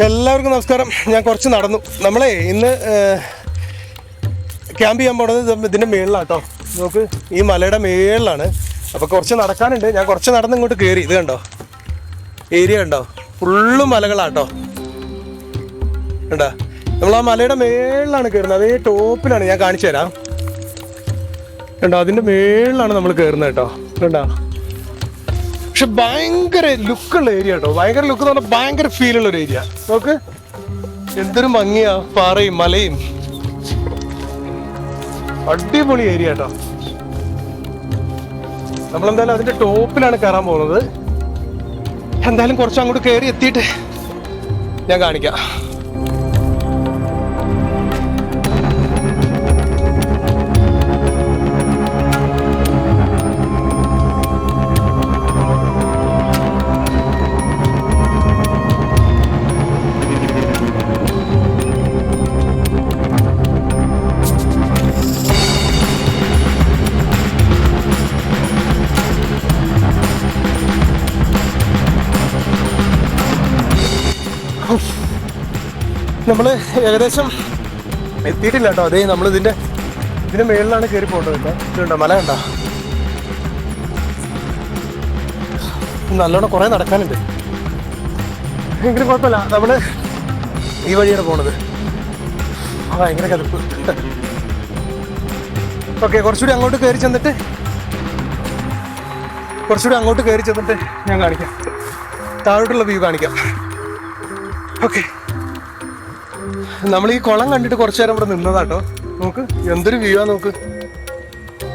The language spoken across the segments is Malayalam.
എല്ലാവർക്കും നമസ്കാരം. ഞാൻ കുറച്ച് നടന്നു. നമ്മളെ ഇന്ന് ക്യാമ്പ് ചെയ്യാൻ പോണത് ഇതിൻ്റെ മേളിലാട്ടോ. നമുക്ക് ഈ മലയുടെ മേളിലാണ്. അപ്പോൾ കുറച്ച് നടക്കാനുണ്ട്. ഞാൻ കുറച്ച് നടന്ന് ഇങ്ങോട്ട് കയറി. ഇത് കണ്ടോ, ഏരിയ കണ്ടോ, ഫുള്ള് മലകളാട്ടോ. കണ്ടോ, നമ്മൾ ആ മലയുടെ മേളിലാണ് കയറുന്നത്. അതേ ടോപ്പിലാണ്. ഞാൻ കാണിച്ചു തരാം. കണ്ടോ, അതിൻ്റെ മേളിലാണ് നമ്മൾ കയറുന്നത് കേട്ടോ. കണ്ടോ, പക്ഷെ ഭയങ്കര ലുക്കുള്ള ഏരിയ കേട്ടോ. ഭയങ്കര ലുക്ക് എന്ന് പറഞ്ഞാൽ ഭയങ്കര ഫീലുള്ള ഒരു ഏരിയ. നോക്ക് എന്തൊരു ഭംഗിയാ, പാറയും മലയും. അടിപൊളി ഏരിയ കേട്ടോ. നമ്മളെന്തായാലും അതിന്റെ ടോപ്പിലാണ് കയറാൻ പോകുന്നത്. എന്തായാലും കുറച്ച് അങ്ങോട്ട് കയറി എത്തിയിട്ട് ഞാൻ കാണിക്കാം. നമ്മൾ ഏകദേശം എത്തിയിട്ടില്ല കേട്ടോ. അതേ നമ്മൾ ഇതിൻ്റെ മേളിലാണ് കയറി പോകേണ്ടത് കേട്ടോ. ഇതുണ്ടോ, മല കണ്ടോ, നല്ലോണം കുറേ നടക്കാനുണ്ട്. എങ്കിലും കുഴപ്പമില്ല, നമ്മൾ ഈ വഴിയാണ് പോണത്. ഭയങ്കര കടുപ്പ്. ഓക്കെ, കുറച്ചുകൂടി അങ്ങോട്ട് കയറി ചെന്നിട്ട് ഞാൻ കാണിക്കാം. താഴോട്ടുള്ള വ്യൂ കാണിക്കാം. ഓക്കെ, നമ്മൾ ഈ കുളം കണ്ടിട്ട് കുറച്ചു നേരം ഇവിടെ നിന്നതാട്ടോ. നോക്ക് എന്തൊരു വ്യൂ ആ. നോക്ക്,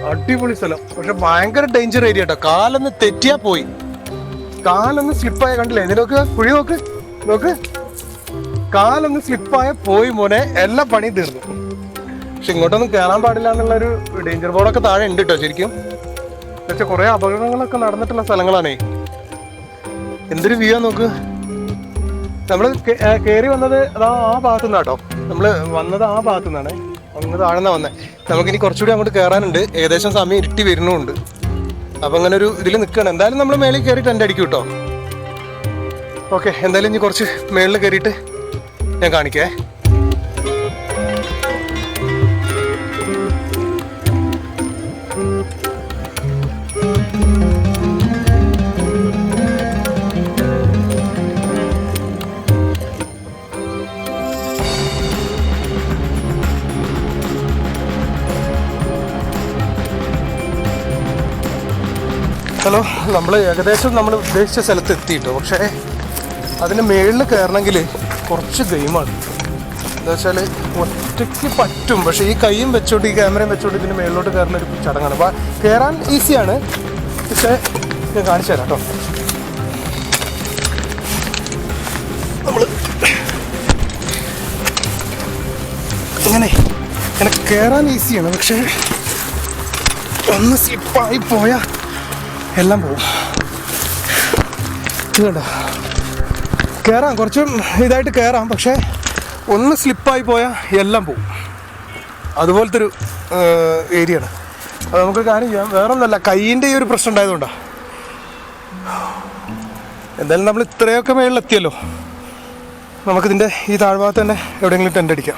അടിപൊളി സ്ഥലം. പക്ഷെ ഭയങ്കര ഡേഞ്ചർ ഏരിയ കേട്ടോ. കാലൊന്ന് തെറ്റിയാ പോയി, കാലൊന്ന് സ്ലിപ്പായ കണ്ടില്ലേ. ഇതിനൊക്കെ കുഴി നോക്ക്, നോക്ക്, കാലൊന്ന് സ്ലിപ്പായ പോയി മോനെ, എല്ലാ പണിയും തീർന്നു. പക്ഷെ ഇങ്ങോട്ടൊന്നും കയറാൻ പാടില്ല എന്നുള്ളൊരു ഡേഞ്ചർ ബോർഡൊക്കെ താഴെ ഉണ്ട് കേട്ടോ. ശരിക്കും പക്ഷെ കുറെ അപകടങ്ങളൊക്കെ നടന്നിട്ടുള്ള സ്ഥലങ്ങളാണേ. എന്തൊരു വ്യൂ ആ. നോക്ക്, നമ്മൾ കയറി വന്നത് അതാ ആ ഭാഗത്തു നിന്നാട്ടോ. നമ്മൾ വന്നത് ആ ഭാഗത്തു നിന്നാണ്. അങ്ങ് താഴ്ന്നാ വന്നത്. നമുക്കിനി കുറച്ചുകൂടി അങ്ങോട്ട് കയറാനുണ്ട്. ഏകദേശം സമയം ഇരുട്ടി വരുന്നുണ്ട്. അപ്പം അങ്ങനെ ഒരു ഇതിൽ നിൽക്കണം. എന്തായാലും നമ്മൾ മേളിൽ കയറി ടെൻ്റ് അടിക്കും കേട്ടോ. ഓക്കെ, എന്തായാലും ഇനി കുറച്ച് മേളിൽ കയറിയിട്ട് ഞാൻ കാണിക്കേ. ഹലോ, നമ്മൾ ഏകദേശം നമ്മൾ ഉദ്ദേശിച്ച സ്ഥലത്ത് എത്തിയിട്ടോ. പക്ഷേ അതിന് മേളിൽ കയറണമെങ്കിൽ കുറച്ച് ഗെയിമാണ്. എന്താ വെച്ചാൽ ഒറ്റയ്ക്ക് പറ്റും, പക്ഷേ ഈ കൈയും വെച്ചോണ്ട് ഈ ക്യാമറയും വെച്ചോണ്ട് ഇതിന് മേളിലോട്ട് കയറുന്ന ഒരു ചടങ്ങാണ്. അപ്പോൾ കയറാൻ ഈസിയാണ്, പക്ഷേ ഞാൻ കാണിച്ചു തരാം കേട്ടോ. നമ്മൾ ഇങ്ങനെ കയറാൻ ഈസിയാണ്, പക്ഷേ ഒന്ന് സ്ലിപ്പായി പോയാൽ എല്ലാം പോവും. ഇത് കണ്ടോ, കയറാം, കുറച്ചും ഇതായിട്ട് കയറാം, പക്ഷേ ഒന്ന് സ്ലിപ്പായി പോയാൽ എല്ലാം പോവും. അതുപോലത്തെ ഒരു ഏരിയയാണ്. അത് നമുക്ക് കാര്യം ചെയ്യാം. വേറെ ഒന്നുമല്ല, കൈയിൻ്റെ ഈ ഒരു പ്രശ്നം ഉണ്ടായതുകൊണ്ടാണ്. എന്തായാലും നമ്മൾ ഇത്രയൊക്കെ മേളിലെത്തിയല്ലോ. നമുക്കിതിൻ്റെ ഈ താഴ്ഭാഗത്ത് തന്നെ എവിടെയെങ്കിലും ടെൻ്റ് അടിക്കാം.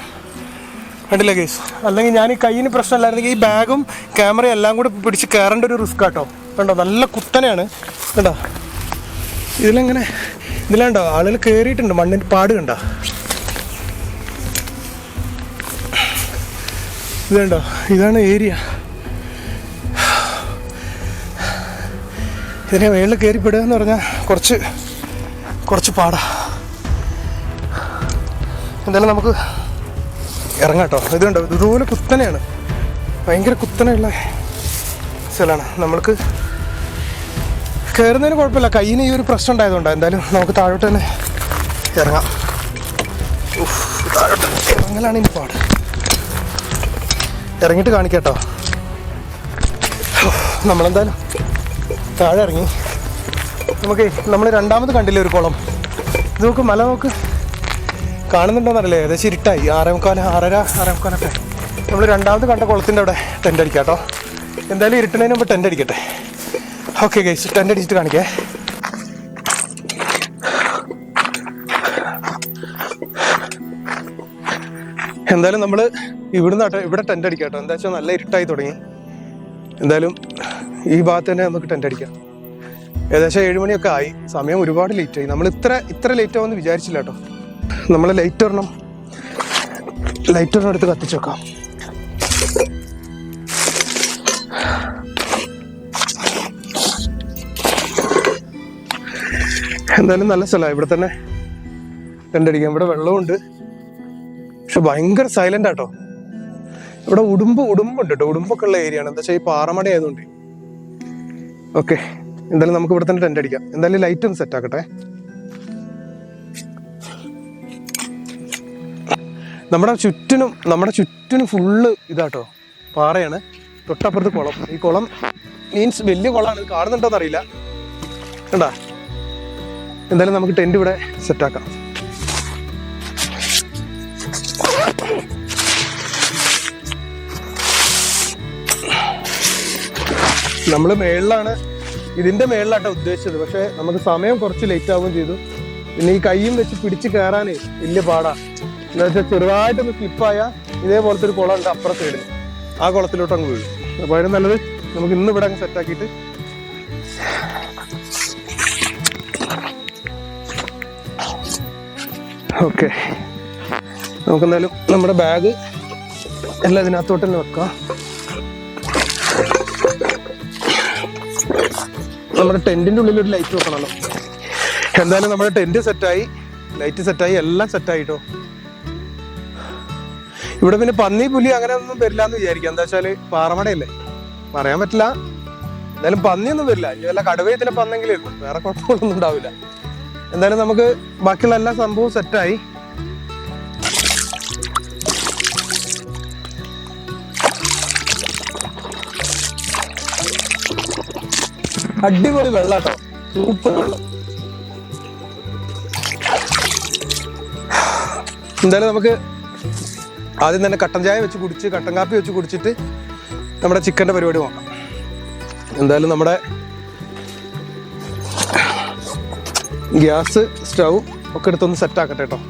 കണ്ടില്ലേ ഗൈസ്? അല്ലെങ്കിൽ ഞാൻ ഈ കയ്യിന് പ്രശ്നമല്ലായിരുന്നെങ്കിൽ ഈ ബാഗും ക്യാമറയും എല്ലാം കൂടെ പിടിച്ച് കയറേണ്ട ഒരു റിസ്ക് ആട്ടോ. കണ്ടോ, നല്ല കുത്തനെയാണ്. കണ്ടോ, ഇതിലുണ്ടോ ആളുകൾ കയറിയിട്ടുണ്ട്. മണ്ണിൻ്റെ പാട് കണ്ടോ. ഇത് കണ്ടോ, ഇതാണ് ഏരിയ. ഇതിനെ മേളിൽ കയറിപ്പെടുക എന്ന് പറഞ്ഞാൽ കുറച്ച് പാടാ. എന്തായാലും നമുക്ക് ഇറങ്ങാം കേട്ടോ. ഇത് കണ്ടോ, ഇതുപോലെ കുത്തനെയാണ്, ഭയങ്കര കുത്തനെയുള്ള സ്ഥലമാണ്. നമ്മൾക്ക് കയറുന്നതിന് കുഴപ്പമില്ല, കയ്യിന് ഈ ഒരു പ്രശ്നം ഉണ്ടായതുകൊണ്ടാണ്. എന്തായാലും നമുക്ക് താഴോട്ട് തന്നെ ഇറങ്ങാം. താഴോട്ട് ഇറങ്ങലാണ് ഇനി പാട്. ഇറങ്ങിയിട്ട് കാണിക്കാം കേട്ടോ. നമ്മളെന്തായാലും താഴെ ഇറങ്ങി. നമ്മൾ രണ്ടാമത് കണ്ടില്ലേ ഒരു കുളം. ഇത് നോക്ക്, മല നോക്ക്, കാണുന്നുണ്ടോന്നറിയില്ലേ? ഏകദേശം ഇരുട്ടായി. 6:45 നമ്മൾ രണ്ടാമത് കണ്ട കുളത്തിൻ്റെ അവിടെ ടെൻ്റ് അടിക്കാം കേട്ടോ. എന്തായാലും ഇരുട്ടുന്നതിന് മുമ്പ് ടെൻ്റ് അടിക്കട്ടെ. ഓക്കെ ഗൈസ്, ടെൻ്റ് അടിച്ചിട്ട് കാണിക്കേ. എന്തായാലും നമ്മൾ ഇവിടെ ടെന്റ് അടിക്കാം കേട്ടോ. എന്താ വെച്ചാൽ നല്ല ഇരുട്ടായി തുടങ്ങി. എന്തായാലും ഈ ഭാഗത്ത് തന്നെ നമുക്ക് ടെന്റ് അടിക്കാം. ഏകദേശം 7 മണിയൊക്കെ ആയി. സമയം ഒരുപാട് ലേറ്റ് ആയി. നമ്മൾ ഇത്ര ലേറ്റ് ആവുമെന്ന് വിചാരിച്ചില്ല കേട്ടോ. നമ്മൾ ലൈറ്റ് ഒരെണ്ണം എടുത്ത് കത്തിച്ചു വെക്കാം. എന്തായാലും നല്ല സ്ഥലമാണ്. ഇവിടെ തന്നെ ടെന്റ് അടിക്കാം. ഇവിടെ വെള്ളമുണ്ട്, പക്ഷെ ഭയങ്കര സൈലന്റ് ആട്ടോ. ഇവിടെ ഉടുമ്പുണ്ട് കേട്ടോ. ഉടുമ്പൊക്കെ ഉള്ള ഏരിയ ആണ്. എന്താ വെച്ചാൽ ഈ പാറമട ആയതുകൊണ്ട്. ഓക്കെ, എന്തായാലും നമുക്ക് ഇവിടെ തന്നെ ടെന്റ് അടിക്കാം. എന്തായാലും ലൈറ്റ് ഒന്ന് സെറ്റ് ആക്കട്ടെ. നമ്മുടെ ചുറ്റിനും ഫുള്ള് ഇതാട്ടോ, പാറയാണ്. തൊട്ടപ്പുറത്ത് കുളം. ഈ കുളം മീൻസ് വലിയ കുളമാണ്. കാണുന്നുണ്ടോന്ന് അറിയില്ല, കണ്ടാ. എന്തായാലും നമുക്ക് ടെന്റ് ഇവിടെ സെറ്റാക്കാം. നമ്മൾ ഇതിന്റെ മേളിലാട്ടോ ഉദ്ദേശിച്ചത്. പക്ഷെ നമുക്ക് സമയം കുറച്ച് ലേറ്റ് ആവുകയും ചെയ്തു. പിന്നെ ഈ കൈയും വെച്ച് പിടിച്ച് കയറാനേ വലിയ പാടാ. എന്താ വെച്ചാൽ ചെറുതായിട്ടൊന്ന് സ്ലിപ്പായാൽ ഇതേപോലത്തെ ഒരു കുളം ഉണ്ട് അപ്പുറത്ത് സൈഡിൽ. ആ കുളത്തിലോട്ട് അങ്ങ് വീഴും. അപ്പോൾ അതിന് നല്ലത് നമുക്ക് ഇന്ന് ഇവിടെ അങ്ങ് സെറ്റാക്കിയിട്ട് ഓക്കെ. നമുക്കെന്തായാലും നമ്മുടെ ബാഗ് എല്ലാം ഇതിനകത്തോട്ട് തന്നെ വെക്കാം. നമ്മുടെ ടെന്റിന്റെ ഉള്ളിൽ ഒരു ലൈറ്റ് വെക്കണമല്ലോ. എന്തായാലും നമ്മുടെ ടെന്റ് സെറ്റായി, ലൈറ്റ് സെറ്റായി, എല്ലാം സെറ്റായിട്ടോ. ഇവിടെ പിന്നെ പന്നി പുലി അങ്ങനെ ഒന്നും വരില്ല എന്ന് വിചാരിക്കാം. എന്താ വെച്ചാല് പാറമടയല്ലേ, പറയാൻ പറ്റില്ല. എന്തായാലും പന്നിയൊന്നും വരില്ല. ഇനി വല്ല കടുവയത്തിലെ പന്നെങ്കിലും இருக்கும், വേറെ കുഴപ്പങ്ങളൊന്നും ഉണ്ടാവില്ല. എന്തായാലും നമുക്ക് ബാക്കിയുള്ള എല്ലാ സംഭവവും സെറ്റായി. അടിപൊളി വെള്ളാട്ടോ, സൂപ്പർ വെള്ളം. എന്തായാലും നമുക്ക് ആദ്യം തന്നെ കട്ടൻ ചായ വെച്ച് കുടിച്ച്, കട്ടൻ കാപ്പി വെച്ച് കുടിച്ചിട്ട് നമ്മുടെ ചിക്കൻ്റെ പരിപാടി നോക്കാം. എന്തായാലും നമ്മുടെ ഗ്യാസ് സ്റ്റൗ ഒക്കെ എടുത്തൊന്ന് സെറ്റാക്കട്ടെ കേട്ടോ.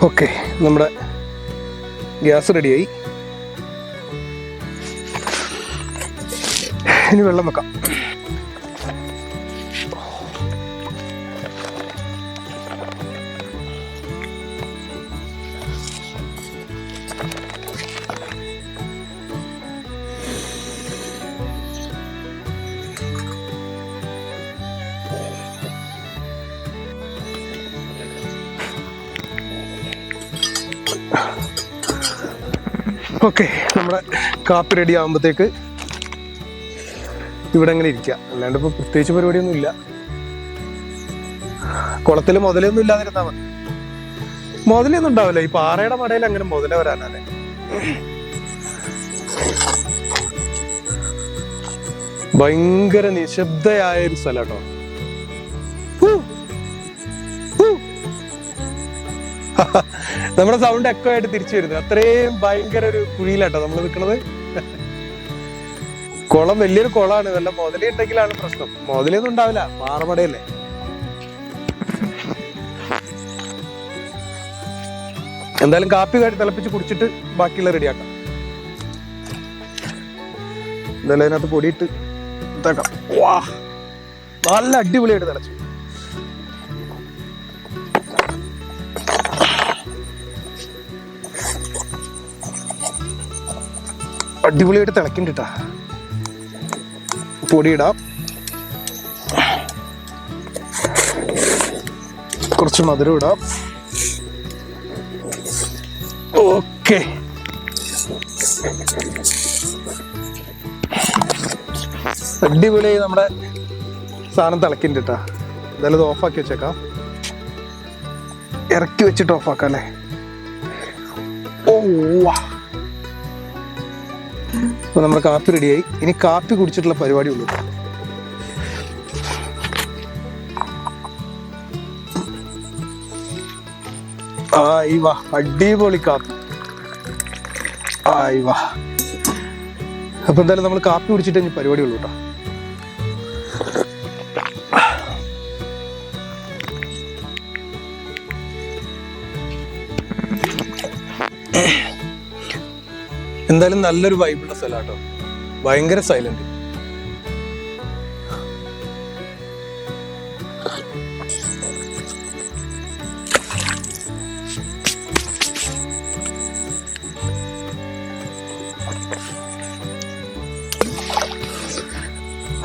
ഓക്കെ, നമ്മുടെ ഗ്യാസ് റെഡിയായി. ഇനി വെള്ളം വെക്കാം. ഓക്കെ, നമ്മുടെ കാപ്പി റെഡി ആകുമ്പോഴത്തേക്ക് ഇവിടെ അങ്ങനെ ഇരിക്കുക. അല്ലാണ്ട് ഇപ്പൊ പ്രത്യേകിച്ച് പരിപാടിയൊന്നും ഇല്ല. കുളത്തിൽ മുതലൊന്നും ഇല്ലാതിരുന്നാൽ മതി. മുതലൊന്നും ഉണ്ടാവില്ല. ഈ പാറയുടെ മടയിൽ അങ്ങനെ മുതല വരാനല്ലേ. ഭയങ്കര നിശബ്ദയായ ഒരു സ്ഥലം കേട്ടോ. നമ്മുടെ സൗണ്ട് എക്കോ ആയിട്ട് തിരിച്ചു വരുന്നത്. അത്രയും ഭയങ്കര ഒരു കുഴിയിലാട്ടോ നമ്മൾ നിൽക്കുന്നത്. കുളം വലിയൊരു കുളമാണ്. വല്ല മുതലേ ഉണ്ടെങ്കിലാണ് പ്രശ്നം. മുതലൊന്നും ഉണ്ടാവില്ല, പാറമടയല്ലേ. എന്തായാലും കാപ്പി കാട്ടി തിളപ്പിച്ച് കുടിച്ചിട്ട് ബാക്കിയുള്ള റെഡിയാക്കാം. എന്തായാലും അതിനകത്ത് പൊടിയിട്ട് ഇതാക്കാം. വാ, നല്ല അടിപൊളിയായിട്ട് തിളച്ചു. അടിപൊളിയായിട്ട് തിളക്കിണ്ടിട്ടാ. പൊടിയിടാം, കുറച്ച് മധുരം ഇടാം. ഓക്കെ, അടിപൊളിയായി നമ്മുടെ സാധനം തിളക്കിണ്ടിട്ടാ. എന്തായാലും ഇത് ഓഫാക്കി വെച്ചേക്കാം. ഇറക്കി വെച്ചിട്ട് ഓഫാക്കാം അല്ലേ. ഓ, അപ്പൊ നമ്മുടെ കാപ്പി റെഡിയായി. ഇനി കാപ്പി കുടിച്ചിട്ടുള്ള പരിപാടി ഉള്ളൂ. ആയി വാ, അടിപൊളി കാപ്പി. ആയി വാ. അപ്പൊ എന്തായാലും നമ്മൾ കാപ്പി കുടിച്ചിട്ട് ഇനി പരിപാടി ഉള്ളൂ കേട്ടോ. എന്തായാലും നല്ലൊരു വൈബുള്ള സ്ഥലം കേട്ടോ. ഭയങ്കര സൈലന്റ്.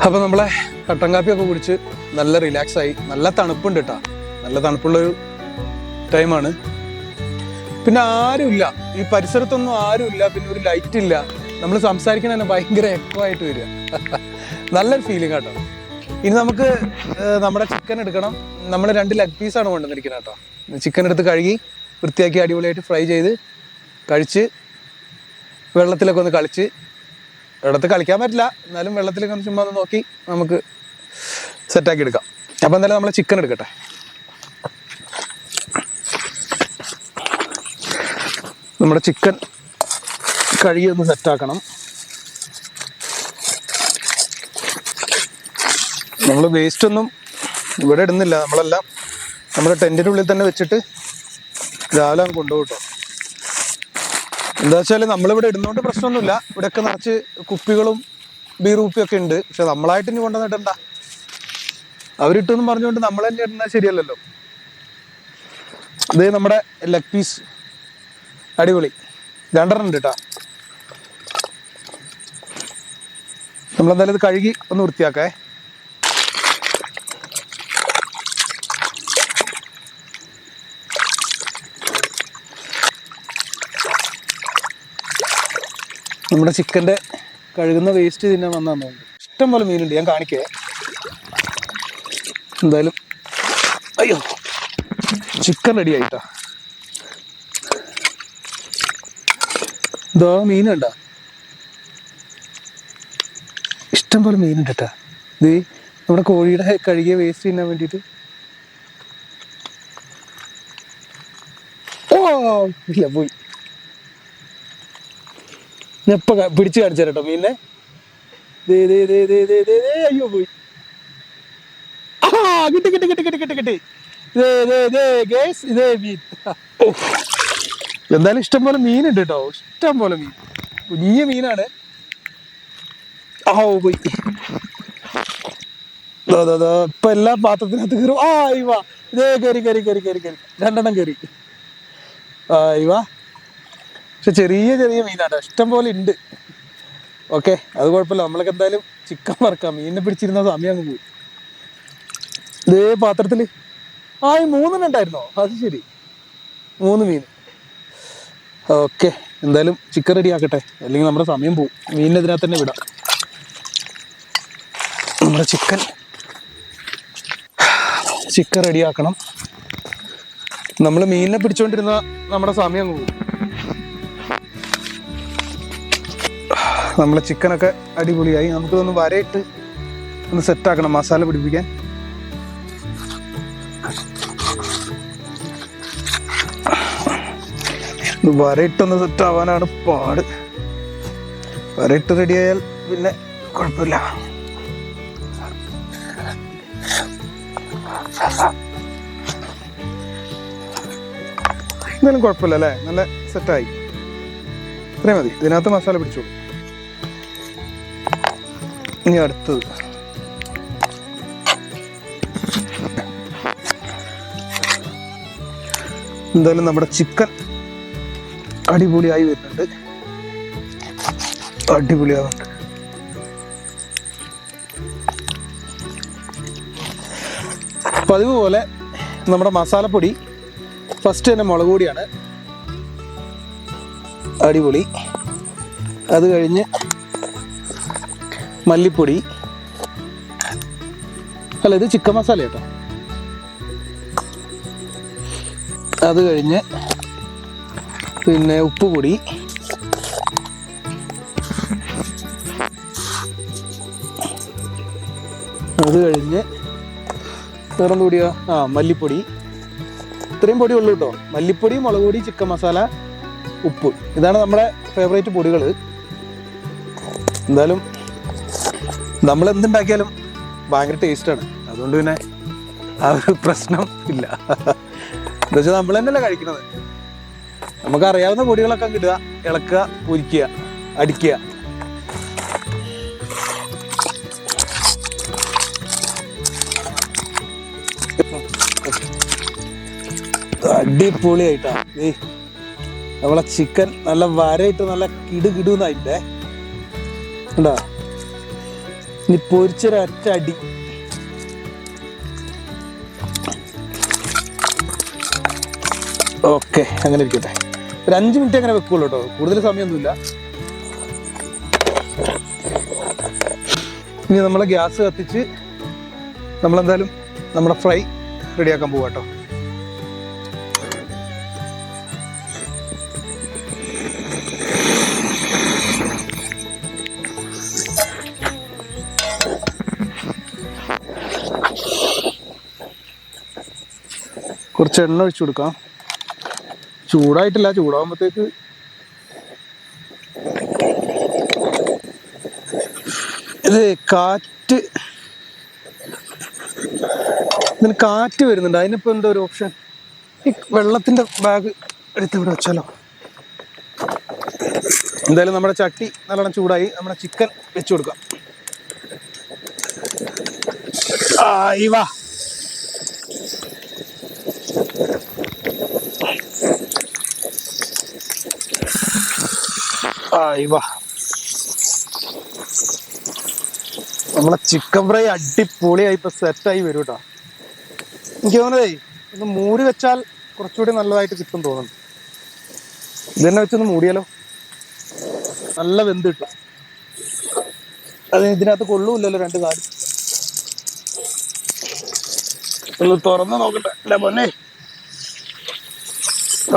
അപ്പൊ നമ്മളെ കട്ടൻ കാപ്പിയൊക്കെ കുടിച്ച് നല്ല റിലാക്സ് ആയി. നല്ല തണുപ്പുണ്ട് കേട്ടാ. നല്ല തണുപ്പുള്ളൊരു ടൈമാണ്. പിന്നെ ആരുമില്ല ഈ പരിസരത്തൊന്നും, ആരുമില്ല. പിന്നെ ഒരു ലൈറ്റ് ഇല്ല. നമ്മൾ സംസാരിക്കണ തന്നെ ഭയങ്കര എക്കോ ആയിട്ട് വരിക. നല്ലൊരു ഫീലിംഗ് കേട്ടോ. ഇനി നമുക്ക് നമ്മുടെ ചിക്കൻ എടുക്കണം. നമ്മൾ 2 ലെഗ് പീസാണ് കൊണ്ടുവന്നിരിക്കുന്നത് കേട്ടോ. ചിക്കൻ എടുത്ത് കഴുകി വൃത്തിയാക്കി അടിപൊളിയായിട്ട് ഫ്രൈ ചെയ്ത് കഴിച്ച് വെള്ളത്തിലൊക്കെ ഒന്ന് കളിച്ച്, വെള്ളത്തിൽ കളിക്കാൻ പറ്റില്ല എന്നാലും വെള്ളത്തിലൊക്കെ ഒന്ന് ചുമ്മാ ഒന്ന് നോക്കി നമുക്ക് സെറ്റാക്കി എടുക്കാം. അപ്പം എന്തായാലും നമ്മൾ ചിക്കൻ എടുക്കട്ടെ. നമ്മുടെ ചിക്കൻ കഴുകി ഒന്ന് സെറ്റാക്കണം. നമ്മൾ വേസ്റ്റ് ഒന്നും ഇവിടെ ഇടുന്നില്ല. നമ്മളെല്ലാം നമ്മുടെ ടെൻറ്റിൻ്റെ ഉള്ളിൽ തന്നെ വെച്ചിട്ട് രാവിലെ കൊണ്ടുപോകും കേട്ടോ. എന്താ വെച്ചാൽ നമ്മളിവിടെ ഇടുന്നോണ്ട് പ്രശ്നമൊന്നുമില്ല. ഇവിടെയൊക്കെ നിറച്ച് കുപ്പികളും ബീർ കുപ്പിയൊക്കെ ഉണ്ട്. പക്ഷെ നമ്മളായിട്ട് ഇനി കൊണ്ടുവന്നിട്ടണ്ട. അവരിട്ടെന്ന് പറഞ്ഞുകൊണ്ട് നമ്മൾ തന്നെ ഇടുന്നത് ശരിയല്ലല്ലോ. ഇത് നമ്മുടെ ലെഗ് പീസ് അടിപൊളി 2 ഉണ്ട് കേട്ടോ. നമ്മളെന്തായാലും ഇത് കഴുകി ഒന്ന് വൃത്തിയാക്കേ. നമ്മുടെ ചിക്കൻ്റെ കഴുകുന്ന വേസ്റ്റ് തിന്നാൻ വന്നാന്ന് തോന്നുന്നു. ഇഷ്ടം പോലെ മീനുണ്ട്, ഞാൻ കാണിക്കേ. എന്തായാലും അയ്യോ, ചിക്കൻ റെഡി ആയിട്ടാ. ഇതോ മീൻ കണ്ട, ഇഷ്ടം പോലെ മീനുണ്ട് കേട്ടാ. ഇത് നമ്മുടെ കോഴിയുടെ കഴുകിയ വേസ്റ്റ് തിന്നാൻ വേണ്ടിയിട്ട്. ഓ ഇല്ല, പോയി. ഞാൻ ഇപ്പൊ പിടിച്ച് കാണിച്ചു തരാം കേട്ടോ മീനിനെ. അയ്യോ പോയി. കിട്ടി കിട്ടി കിട്ടി കിട്ടി കിട്ടി കിട്ടി. ഇതേ മീൻ. എന്തായാലും ഇഷ്ടം പോലെ മീനുണ്ട് കേട്ടോ. ഇഷ്ടം പോലെ മീൻ, കുഞ്ഞിയ മീനാണ്. പോയി. ഇപ്പൊ എല്ലാ പാത്രത്തിനകത്ത് കയറും. ഇവാ ഇതേ കയറി കയറി കയറി കയറി കയറി 2 കയറി. ഇവാ. പക്ഷെ ചെറിയ ചെറിയ മീനാട്ടോ, ഇഷ്ടം പോലെ ഉണ്ട്. ഓക്കെ, അത് കുഴപ്പമില്ല. നമ്മളൊക്കെ എന്തായാലും ചിക്കൻ വറക്കാം. മീനിനെ പിടിച്ചിരുന്ന സമയം അങ്ങ് പോയി. ഇതേ പാത്രത്തിൽ 3 ഉണ്ടായിരുന്നോ? അത് ശരി, 3 മീൻ. ഓക്കെ, എന്തായാലും ചിക്കൻ റെഡി ആക്കട്ടെ, അല്ലെങ്കിൽ നമ്മുടെ സമയം പോവും. മീനിനെതിനകത്ത് തന്നെ വിടാം. നമ്മുടെ ചിക്കൻ റെഡി ആക്കണം. നമ്മൾ മീനിനെ പിടിച്ചോണ്ടിരുന്ന നമ്മുടെ സമയം അങ്ങ് പോകും. നമ്മളെ ചിക്കനൊക്കെ അടിപൊളിയായി. നമുക്കിതൊന്ന് വരയിട്ട് ഒന്ന് സെറ്റാക്കണം, മസാല പിടിപ്പിക്കാൻ. വരയിട്ടൊന്ന് സെറ്റ് ആവാനാണ് പാട്. വരയിട്ട് റെഡിയായാൽ പിന്നെ കുഴപ്പമില്ല. എന്തായാലും കുഴപ്പമില്ല അല്ലേ, നല്ല സെറ്റായി. ഇത്രയും മതി. ഇതിനകത്ത് മസാല പിടിച്ചോളൂ. ഇനി അടുത്തത് എന്തായാലും നമ്മുടെ ചിക്കൻ അടിപൊളിയായി വരുന്നുണ്ട്. അടിപൊളിയാവുന്നുണ്ട്. പതിവ് പോലെ നമ്മുടെ മസാലപ്പൊടി ഫസ്റ്റ് തന്നെ മുളക് പൊടിയാണ്. അടിപൊളി. അത് കഴിഞ്ഞ് മല്ലിപ്പൊടി, അല്ല ഇത് ചിക്കൻ മസാല കേട്ടോ. അത് കഴിഞ്ഞ് പിന്നെ ഉപ്പുപൊടി, അത് കഴിഞ്ഞ് വേറെന്ത് പൊടിയാ? മല്ലിപ്പൊടി, ഇത്രയും പൊടി ഉള്ളൂ കേട്ടോ. മല്ലിപ്പൊടി, മുളക് പൊടി, ചിക്കൻ മസാല, ഉപ്പ്, ഇതാണ് നമ്മുടെ ഫേവറേറ്റ് പൊടികൾ. എന്തായാലും നമ്മൾ എന്തുണ്ടാക്കിയാലും ഭയങ്കര ടേസ്റ്റാണ്, അതുകൊണ്ട് പിന്നെ ആ ഒരു പ്രശ്നം ഇല്ല. എന്താ വെച്ചാൽ നമ്മൾ തന്നെയല്ലേ കഴിക്കുന്നത്. നമുക്ക് അറിയാവുന്ന പൊടികളൊക്കെ കിട്ടുക, ഇളക്കുക, പൊരിക്കുക, അടിക്കുക. അടിപൊളിയായിട്ടാ നമ്മളെ ചിക്കൻ നല്ല വരയിട്ട് നല്ല കിടുകിടുന്നായിട്ടേ ഉണ്ടാ. ഇനി പൊരിച്ചൊരൊറ്റ അടി. ഓക്കെ, അങ്ങനെ ഇരിക്കട്ടെ. ഒരു 5 മിനിറ്റ് അങ്ങനെ വെക്കുള്ളൂ കേട്ടോ, കൂടുതൽ സമയമൊന്നുമില്ല. ഇനി നമ്മളെ ഗ്യാസ് കത്തിച്ച് നമ്മളെന്തായാലും നമ്മുടെ ഫ്രൈ റെഡിയാക്കാൻ പോവാ കേട്ടോ. കുറച്ച് എണ്ണ ഒഴിച്ചു കൊടുക്കാം. ചൂടായിട്ടില്ല, ചൂടാകുമ്പോഴത്തേക്ക് ഇത് ഇതിന് കാറ്റ് വരുന്നുണ്ട്. അതിനിപ്പോൾ എന്താ ഒരു ഓപ്ഷൻ, ഈ വെള്ളത്തിൻ്റെ ബാഗ് എടുത്ത് ഇവിടെ വെച്ചാലോ. എന്തായാലും നമ്മുടെ ചട്ടി നല്ലോണം ചൂടായി, നമ്മുടെ ചിക്കൻ വെച്ചു കൊടുക്കാം. വാ, വാ. നമ്മളെ ചിക്കൻ ഫ്രൈ അടിപൊളിയായി ഇപ്പൊ സെറ്റായി വരും കേട്ടോ. എനിക്ക് തോന്നുന്നതേ ഒന്ന് മൂടി വെച്ചാൽ കുറച്ചുകൂടി നല്ലതായിട്ട് കിട്ടും തോന്നുന്നു. ഇതന്നെ വെച്ചൊന്ന് മൂടിയാലോ, നല്ല വെന്ത് കിട്ടും. അത് ഇതിനകത്ത് കൊള്ളൂല്ലല്ലോ 2 കാര്യം. ഒന്ന് തുറന്ന് നോക്കട്ടെ. അല്ല പൊന്നെ,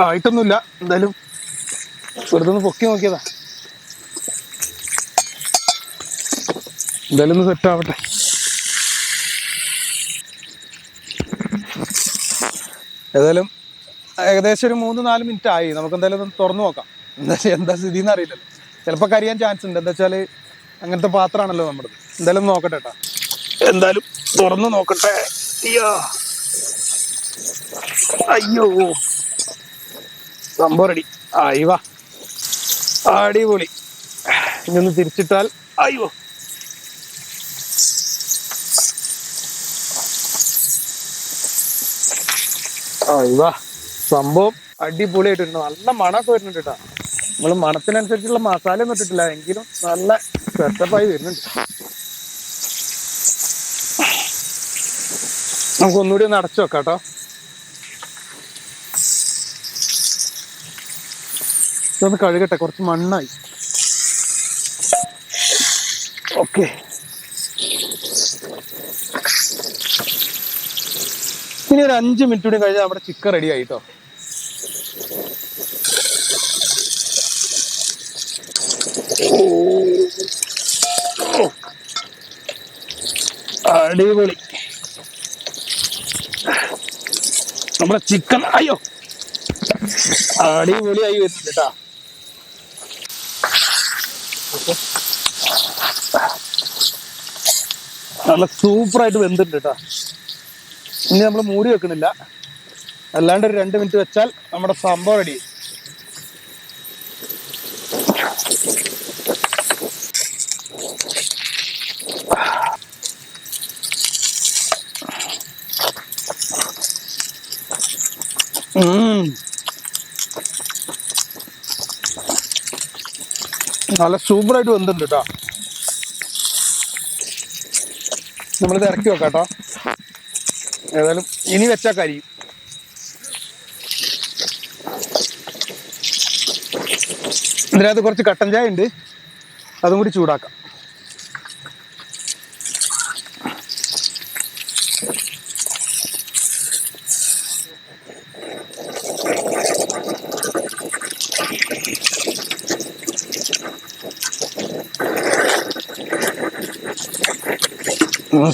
ആയിട്ടൊന്നുമില്ല. എന്തായാലും വെറുതെ ഒന്ന് പൊക്കി നോക്കിയതാ. എന്തായാലും ഒന്ന് സെറ്റ് ആവട്ടെ. ഏതായാലും ഏകദേശം ഒരു 3-4 മിനിറ്റ് ആയി. നമുക്ക് എന്തായാലും ഒന്ന് തുറന്നു നോക്കാം. എന്താ സ്ഥിതി എന്ന് അറിയില്ലല്ലോ, ചിലപ്പോൾ കരിയാൻ ചാൻസ് ഉണ്ട്. എന്താ വെച്ചാൽ അങ്ങനത്തെ പാത്രമാണല്ലോ നമ്മുടെ. എന്തായാലും നോക്കട്ടെ കേട്ടോ. എന്തായാലും തുറന്നു നോക്കട്ടെ. അയ്യോ, സംഭവം റെഡി. വാ, അടിപൊളി. ഇനി ഒന്ന് തിരിച്ചിട്ടാൽ, അയ്യോ, വാ, സംഭവം അടിപൊളിയായിട്ടുണ്ട്. നല്ല മണമൊക്കെ വരുന്നുണ്ട് കേട്ടോ. നമ്മൾ മണത്തിനനുസരിച്ചുള്ള മസാല ഒന്നും ഇട്ടിട്ടില്ല, എങ്കിലും നല്ല സെറ്റപ്പായി വരുന്നുണ്ട്. നമുക്ക് ഒന്നുകൂടി ഒന്ന് അടച്ചു വെക്കാം കേട്ടോ. ഇതൊന്ന് കഴുകട്ടെ, കുറച്ച് മണ്ണായി. ഓക്കെ, ഇനി ഒരു 5 മിനിറ്റ് കൂടി കഴിഞ്ഞാൽ നമ്മുടെ ചിക്കൻ റെഡി ആയിട്ടോ. അടിപൊളി നമ്മുടെ ചിക്കൻ. അയ്യോ, അടിപൊളിയായി വരുന്നുണ്ട് കേട്ടാ. നല്ല സൂപ്പറായിട്ട് വെന്തിട്ടുണ്ട് കേട്ടോ. ഇനി നമ്മൾ മൂടി വെക്കണില്ല, അല്ലാണ്ട് ഒരു 2 മിനിറ്റ് വെച്ചാൽ നമ്മുടെ സംഭവം റെഡി. നല്ല സൂപ്പറായിട്ട് വെന്തിട്ടുണ്ട് കേട്ടോ. നമ്മളിത് ഇറക്കി വെക്കാം കേട്ടോ. ഏതായാലും ഇനി വെച്ചാൽ കരിയും. ഇതിനകത്ത് കുറച്ച് കട്ടൻ ചായ ഉണ്ട്, അതും കൂടി ചൂടാക്കാം.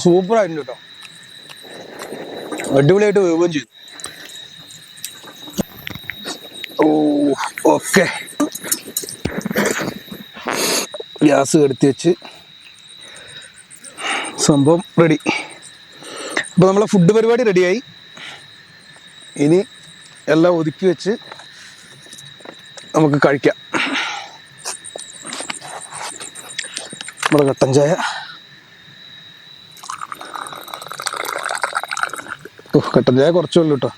സൂപ്പറായിട്ടുണ്ട് കേട്ടോ, അടിപൊളിയായിട്ട് വേവുകയും ചെയ്തു. ഓക്കെ, ഗ്യാസ് കെടുത്തി വെച്ച് സംഭവം റെഡി. അപ്പോൾ നമ്മളെ ഫുഡ് പരിപാടി റെഡിയായി. ഇനി എല്ലാം ഒതുക്കി വെച്ച് നമുക്ക് കഴിക്കാം. നമ്മുടെ കട്ടൻ ചായ. കട്ടൻ ചായ കുറച്ചേ ഉള്ളൂ കേട്ടോ,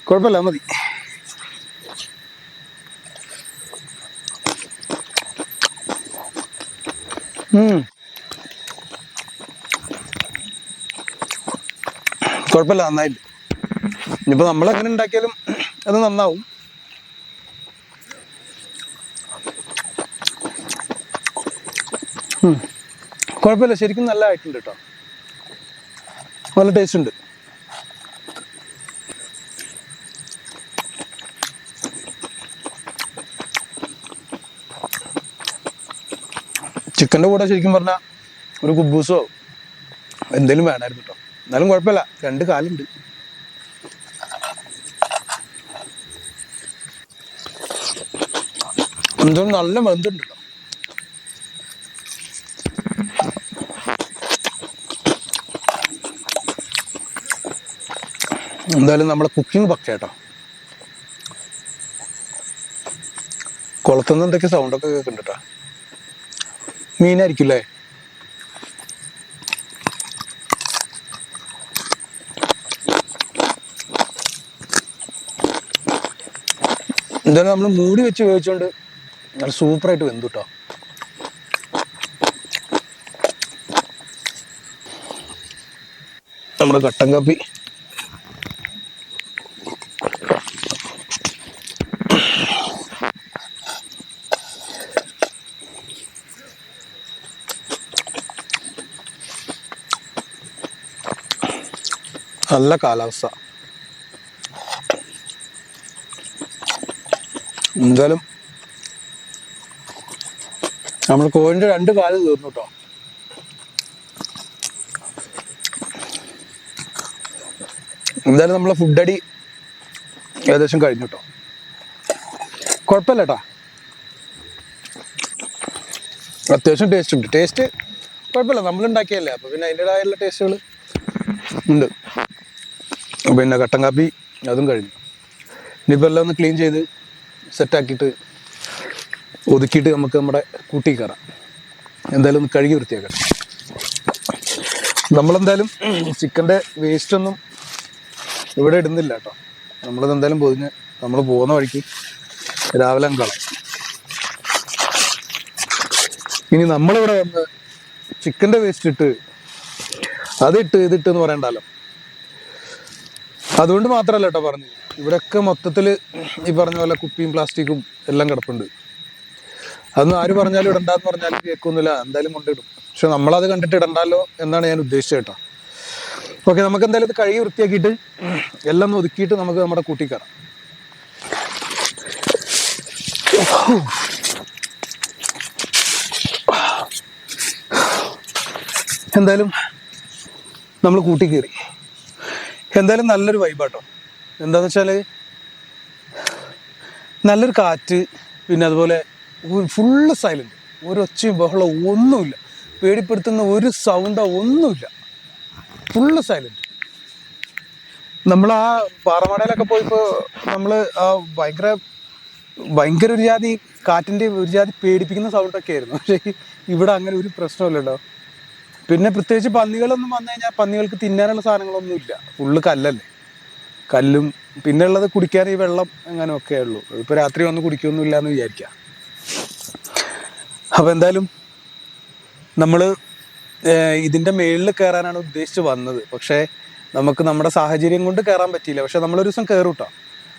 കുഴപ്പമില്ല, മതി. കുഴപ്പമില്ല, നന്നായിട്ട്. ഇനിയിപ്പോൾ നമ്മളെങ്ങനെ ഉണ്ടാക്കിയാലും അത് നന്നാവും. കുഴപ്പമില്ല, ശരിക്കും നല്ല ആയിട്ടുണ്ട് കേട്ടോ, നല്ല ടേസ്റ്റ് ഉണ്ട്. ചിക്കൻ്റെ കൂടെ ശരിക്കും പറഞ്ഞാൽ ഒരു കുബൂസോ എന്തെങ്കിലും വേണമായിരുന്നു കേട്ടോ. എന്നാലും കുഴപ്പമില്ല, 2 കാലുണ്ട്. എന്തായാലും നല്ല വെന്തുണ്ട് കേട്ടോ. എന്തായാലും നമ്മളെ കുക്കിംഗ് പക്ക കേട്ടോ. കുളത്തുനിന്ന് എന്തൊക്കെ സൗണ്ടൊക്കെ കേൾക്കുന്നുണ്ട് കേട്ടോ. മീനായിരിക്കും അല്ലേ? എന്തായാലും നമ്മൾ മൂടി വെച്ച് വേവിച്ചോണ്ട് നല്ല സൂപ്പറായിട്ട് വെന്തു കേട്ടോ. നമ്മുടെ കട്ടൻ കാപ്പി നല്ല കാലാവസ്ഥ. എന്തായാലും നമ്മൾ കോഴിൻ്റെ 2 കാല് തീർന്നു കേട്ടോ. എന്തായാലും നമ്മളെ ഫുഡ് അടി ഏകദേശം കഴിഞ്ഞു കേട്ടോ. കുഴപ്പമില്ല കേട്ടോ, അത്യാവശ്യം ടേസ്റ്റ് ഉണ്ട്. ടേസ്റ്റ് കുഴപ്പമില്ല, നമ്മളുണ്ടാക്കിയല്ലേ, അപ്പോൾ പിന്നെ അതിൻ്റെതായുള്ള ടേസ്റ്റുകൾ ഉണ്ട്. പിന്നെ കട്ടൻ കാപ്പി അതും കഴിഞ്ഞു. ഇനിയിപ്പോൾ എല്ലാം ഒന്ന് ക്ലീൻ ചെയ്ത് സെറ്റാക്കിയിട്ട് ഒതുക്കിയിട്ട് നമുക്ക് നമ്മുടെ കൂട്ടി കയറാം. എന്തായാലും ഒന്ന് കഴുകി വൃത്തിയാക്കാം. നമ്മളെന്തായാലും ചിക്കൻ്റെ വേസ്റ്റൊന്നും ഇവിടെ ഇടുന്നില്ല കേട്ടോ. നമ്മളിത് എന്തായാലും പൊതിഞ്ഞ് നമ്മൾ പോകുന്ന വഴിക്ക് രാവിലെ അങ്ങ് കളയും. ഇനി നമ്മളിവിടെ വന്ന് ചിക്കൻ്റെ വേസ്റ്റ് ഇട്ട് അതിട്ട് ഇതിട്ട് എന്ന് പറയണ്ടല്ലോ. അതുകൊണ്ട് മാത്രമല്ല കേട്ടോ പറഞ്ഞു, ഇവിടെയൊക്കെ മൊത്തത്തിൽ ഈ പറഞ്ഞ പോലെ കുപ്പിയും പ്ലാസ്റ്റിക്കും എല്ലാം കിടപ്പുണ്ട്. അതൊന്നും ആര് പറഞ്ഞാലും ഇടണ്ടെന്ന് പറഞ്ഞാലും കേൾക്കൊന്നുമില്ല, എന്തായാലും കൊണ്ടിടും. പക്ഷെ നമ്മളത് കണ്ടിട്ട് ഇടണ്ടല്ലോ എന്നാണ് ഞാൻ ഉദ്ദേശിച്ചത് കേട്ടോ. ഓക്കെ, നമുക്ക് എന്തായാലും ഇത് കഴുകി വൃത്തിയാക്കിയിട്ട് എല്ലാം ഒന്ന് ഒതുക്കിയിട്ട് നമുക്ക് നമ്മുടെ കൂട്ടി കയറാം. എന്തായാലും നമ്മൾ കൂട്ടി കയറി. എന്തായാലും നല്ലൊരു വൈബാട്ടോ. എന്താന്ന് വെച്ചാൽ നല്ലൊരു കാറ്റ്, പിന്നെ അതുപോലെ ഫുള്ള് സൈലന്റ്, ഒരു ഒച്ചയും ബഹളവും ഒന്നുമില്ല, പേടിപ്പെടുത്തുന്ന ഒരു സൗണ്ടോ ഒന്നുമില്ല, ഫുള്ള് സൈലന്റ്. നമ്മൾ ആ പാറമടയിലൊക്കെ പോയപ്പോൾ നമ്മൾ ആ ഭയങ്കര ഒരു ജാതി കാറ്റിൻ്റെ ഒരു ജാതി പേടിപ്പിക്കുന്ന സൗണ്ടൊക്കെ ആയിരുന്നു. പക്ഷേ ഇവിടെ അങ്ങനെ ഒരു പ്രശ്നമില്ലല്ലോ. പിന്നെ പ്രത്യേകിച്ച് പന്നികളൊന്നും വന്നു കഴിഞ്ഞാൽ പന്നികൾക്ക് തിന്നാനുള്ള സാധനങ്ങളൊന്നും ഇല്ല, ഫുള്ള് കല്ലല്ലേ, കല്ലും പിന്നെ ഉള്ളത് കുടിക്കാൻ ഈ വെള്ളം എങ്ങനെ ഒക്കെ ഉള്ളൂ. ഇപ്പോൾ രാത്രി വന്ന് കുടിക്കൊന്നുമില്ല എന്ന് വിചാരിക്കാം. അപ്പോൾ എന്തായാലും നമ്മൾ ഇതിൻ്റെ മേളിൽ കയറാനാണ് ഉദ്ദേശിച്ച് വന്നത്. പക്ഷേ നമുക്ക് നമ്മുടെ സാഹചര്യം കൊണ്ട് കയറാൻ പറ്റിയില്ല. പക്ഷെ നമ്മളൊരു ദിവസം കയറും കേട്ടോ.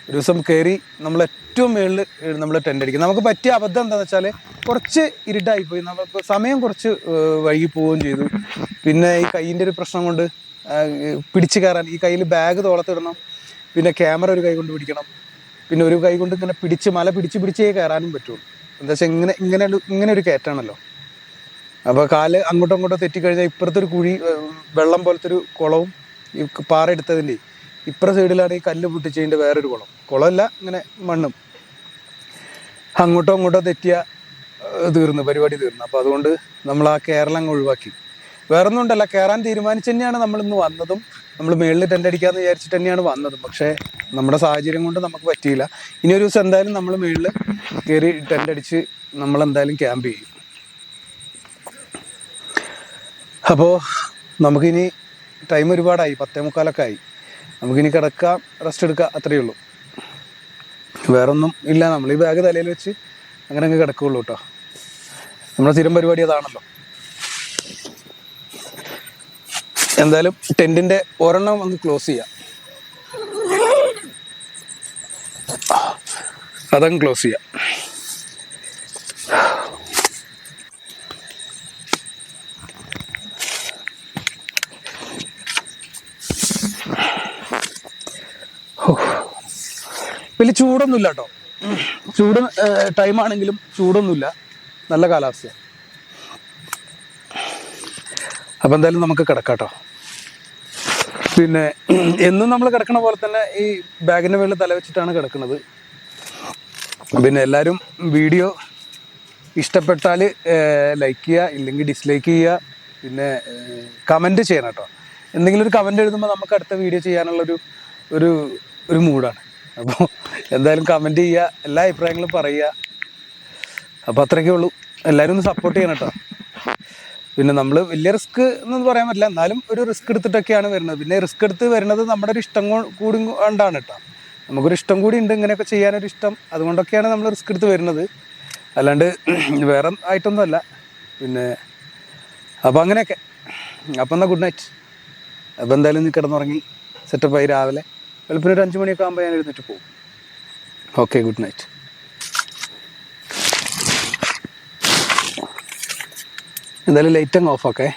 ഒരു ദിവസം കയറി നമ്മൾ ഏറ്റവും മേളിൽ നമ്മൾ ടെൻ്റ് അടിക്കും. നമുക്ക് പറ്റിയ അബദ്ധം എന്താണെന്ന് വെച്ചാൽ കുറച്ച് ഇരുട്ടായിപ്പോയി, നമുക്ക് സമയം കുറച്ച് വൈകി പോവുകയും ചെയ്തു. പിന്നെ ഈ കൈയിൻ്റെ ഒരു പ്രശ്നം കൊണ്ട് പിടിച്ച് കയറാൻ ഈ കയ്യിൽ ബാഗ് തോളത്തിടണം, പിന്നെ ക്യാമറ ഒരു കൈ കൊണ്ട് പിടിക്കണം, പിന്നെ ഒരു കൈ കൊണ്ട് ഇങ്ങനെ പിടിച്ച് മല പിടിച്ചേ കയറാനും പറ്റുള്ളൂ. എന്താ വെച്ചാൽ ഇങ്ങനെ ഒരു കയറ്റാണല്ലോ. അപ്പോൾ കാല് അങ്ങോട്ടും ഇങ്ങോട്ടും തെറ്റിക്കഴിഞ്ഞാൽ ഇപ്പുറത്തെ ഒരു കുഴി, വെള്ളം പോലത്തെ ഒരു കുളവും ഈ പാറ എടുത്തതിൻ്റെ ഇപ്പുറ സൈഡിലാണ് ഈ കല്ല് പൊട്ടിച്ചതിൻ്റെ വേറൊരു കുളമല്ല, ഇങ്ങനെ മണ്ണും. അങ്ങോട്ടോ ഇങ്ങോട്ടോ തെറ്റിയ തീർന്നു, പരിപാടി തീർന്നു. അപ്പോൾ അതുകൊണ്ട് നമ്മൾ ആ കേരളം അങ്ങ് ഒഴിവാക്കി. വേറെ ഒന്നും ഉണ്ടല്ല, കയറാൻ തീരുമാനിച്ച് തന്നെയാണ് നമ്മളിന്ന് വന്നതും. നമ്മൾ മേളിൽ ടെൻ്റ് അടിക്കാമെന്ന് വിചാരിച്ചിട്ട് തന്നെയാണ് വന്നതും. പക്ഷേ നമ്മുടെ സാഹചര്യം കൊണ്ട് നമുക്ക് പറ്റിയില്ല. ഇനി ഒരു ദിവസം എന്തായാലും നമ്മൾ മേളിൽ കയറി ടെൻ്റ് അടിച്ച് നമ്മളെന്തായാലും ക്യാമ്പ് ചെയ്യും. അപ്പോൾ നമുക്കിനി ടൈം ഒരുപാടായി, 10:45 ആയി. നമുക്കിനി കിടക്കാം, റെസ്റ്റ് എടുക്കുക, അത്രയേ ഉള്ളൂ. വേറൊന്നും ഇല്ല. നമ്മൾ ഈ ബാഗ് തലയിൽ വെച്ച് അങ്ങനെ അങ്ങ് കിടക്കുകയുള്ളൂ കേട്ടോ. നമ്മുടെ സ്ഥിരം പരിപാടി അതാണല്ലോ. എന്തായാലും ടെൻറ്റിൻ്റെ ഒരെണ്ണം ഒന്ന് ക്ലോസ് ചെയ്യാം. അതങ്ങ് ക്ലോസ് ചെയ്യാം. വലിയ ചൂടൊന്നുമില്ല കേട്ടോ. ചൂട് ടൈമാണെങ്കിലും ചൂടൊന്നുമില്ല, നല്ല കാലാവസ്ഥയാണ്. അപ്പം എന്തായാലും നമുക്ക് കിടക്കാം കേട്ടോ. പിന്നെ എന്നും നമ്മൾ കിടക്കണ പോലെ തന്നെ ഈ ബാഗിൻ്റെ മുകളിൽ തല വെച്ചിട്ടാണ് കിടക്കുന്നത്. പിന്നെ എല്ലാവരും വീഡിയോ ഇഷ്ടപ്പെട്ടാൽ ലൈക്ക് ചെയ്യുക, ഇല്ലെങ്കിൽ ഡിസ്ലൈക്ക് ചെയ്യുക. പിന്നെ കമൻറ്റ് ചെയ്യണം കേട്ടോ. എന്തെങ്കിലും ഒരു കമൻറ്റ് എഴുതുമ്പോൾ നമുക്ക് അടുത്ത വീഡിയോ ചെയ്യാനുള്ളൊരു ഒരു മൂഡാണ്. അപ്പോൾ എന്തായാലും കമൻറ്റ് ചെയ്യുക, എല്ലാ അഭിപ്രായങ്ങളും പറയുക. അപ്പോൾ അത്രയൊക്കെ ഉള്ളൂ. എല്ലാവരും ഒന്ന് സപ്പോർട്ട് ചെയ്യണം കേട്ടോ. പിന്നെ നമ്മൾ വലിയ റിസ്ക് എന്നൊന്നും പറയാൻ പറ്റില്ല, എന്നാലും ഒരു റിസ്ക് എടുത്തിട്ടൊക്കെയാണ് വരുന്നത്. പിന്നെ റിസ്ക് എടുത്ത് വരുന്നത് നമ്മുടെ ഒരു ഇഷ്ടം കൂടി കൊണ്ടാണ് കേട്ടോ. നമുക്കൊരു ഇഷ്ടം കൂടി ഉണ്ട് ഇങ്ങനെയൊക്കെ ചെയ്യാനൊരു ഇഷ്ടം, അതുകൊണ്ടൊക്കെയാണ് നമ്മൾ റിസ്ക് എടുത്ത് വരുന്നത്, അല്ലാണ്ട് വേറെ ആയിട്ടൊന്നും അല്ല. പിന്നെ അപ്പോൾ അങ്ങനെയൊക്കെ. അപ്പോൾ എന്നാൽ ഗുഡ് നൈറ്റ്. അപ്പോൾ എന്തായാലും നീ കിടന്നുറങ്ങി സെറ്റപ്പായി രാവിലെ വെളുപ്പിന് ഒരു 5 മണിയൊക്കെ ആകുമ്പോൾ ഞാൻ എഴുന്നേറ്റ് പോകും. Okay, good night. എന്തായാലും ലൈറ്റ് അങ്ങ് ഓഫ് ആക്കേ.